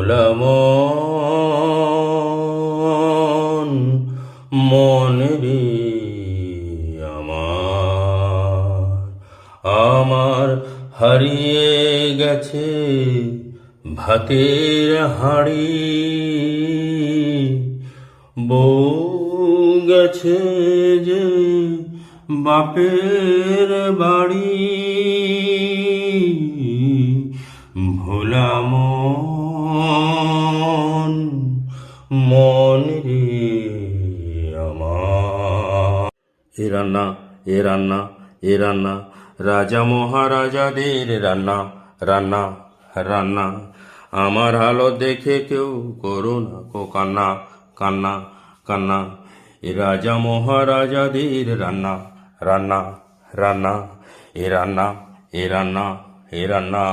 ভোলা মন মন রে আমার হারিয়ে গেছে ভাতের হাঁড়ি, বউ গেছে যে বাপের বাড়ি। ভোলা মন মন রে আমার। এ রান্না এ রান্না এ রান্না রাজা মহারাজাদের রান্না রান্না রান্না। আমার হালত দেখে কেউ করো না কো কান্না কান্না কান্না। এ রাজা মহারাজাদের রান্না রান্না রান্না। এ রান্না এ রান্না এ রান্না।